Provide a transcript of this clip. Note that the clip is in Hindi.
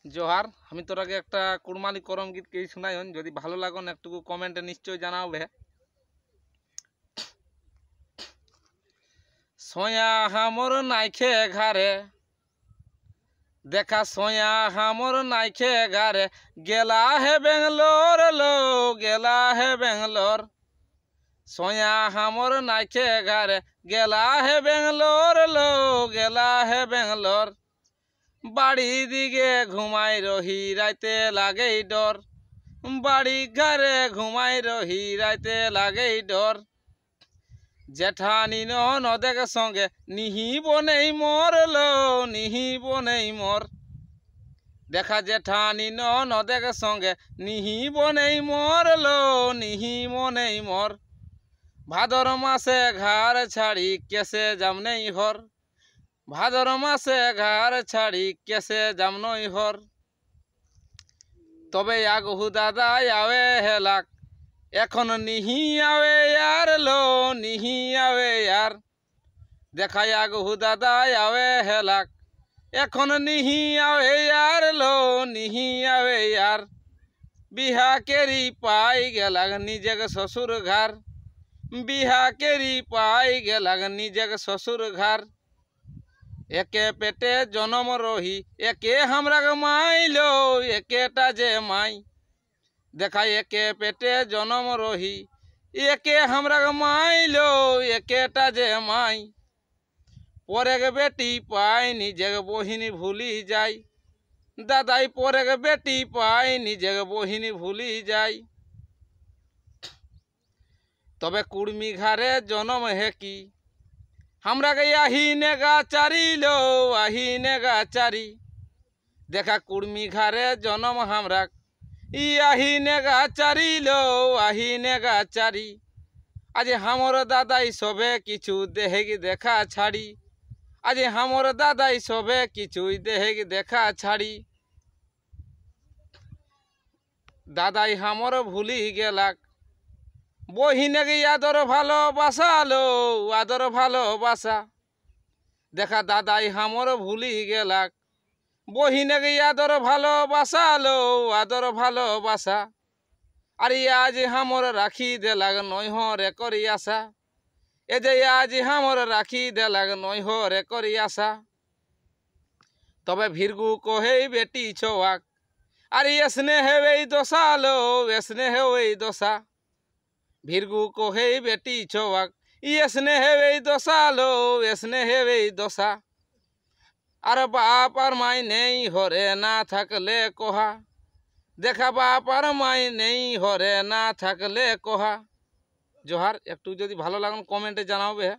जोहार हमें तोर आगे एक कुड़माली करम गीत के शुनायन यदि भालो लागन एकटुकु कमेंटे निश्चय जानाबे। सोया हामोर नाइखे घारे देखा सोया हामोर नाइखे घारे गेला है बेंगलोर लो गेला है बेंगलोर। सोया हामोर नाइखे घारे गेला है बेंगलोर लो गेला है बेंगलोर। बाड़ी दिगे घुमाई रही राइते लागे डर बाड़ी घरे घुमाई रही राइते लागे डर। जेठानी नदेक संगे निहिब नहीं मोर लो निहिब नहीं मोर। देखा जेठानी नदेक संगे निहिब नहीं मोर लो निहिब नहीं मोर। भादर मासे घर छाड़ी कैसे जाम नहीं हर भादर मासे घर छाड़ी कैसे जाम नहीं हर। तबे आगहु दादा आवे हेलाक एखन निही आवे यार लो निही आवे यार। देखा आगहु दादा आवे हेलाक एखन निही आवे यार लो निही आवे यार। बिहा केरी पाई गेलाग निजेग ससुर घर बिहा केरी पाई गेलाग निजेग ससुर घर। एके पेटे जन्म रही एके हमरा माई लो एकेटा जे माई। देखा एके पेटे जन्म रही एके हमरा माई लो एकेटा जे माई। परेग बेटी पाई निजेग बहिनी भूली जाई दादाई परेग बेटी पाई निजेग बहिनी भूली जाई। तबे कुड़मी घरे जन्म है की हमरा के आही नेगा चारी लो आही नेगा चारी। देखा कुड़मी घरे जन्म हमरा आही नेगा चारी लो आही नेगा चारी। आज हमर दादाई सबे किछु देहेगी देखा छाड़ी आज हमर दादाई सबे किछु देहेगी देखा छाड़ी। दादाई हमर भूली गेलाक बहिनेगे आदर भालोबासा लो आदर भालोबासा। देखा दादाई हमर भूली गेलाक बहिनेगे आदर भालोबासा लो आदर भालोबासा। अरे आज हमर राखी देलाग नैहरे करी आशा ए जे आज हमर राखी देलाग नैहरे करी आशा। तबे भिरगु कहे बेटी छोआक अरे स्नेह हेवे दोसा लो स्नेह हेवे दोसा। भिरगु कहे बेटी छोआक स्नेह हेवे दोसा लो स्नेह हेवे दोसा। और बाप और माई नहीं हरे ना थकले कोहा देखा बाप और माई नहीं हरे ना थकले कोहा। जोहार एकटू जदि भालो लागन कमेंटे जानाबे।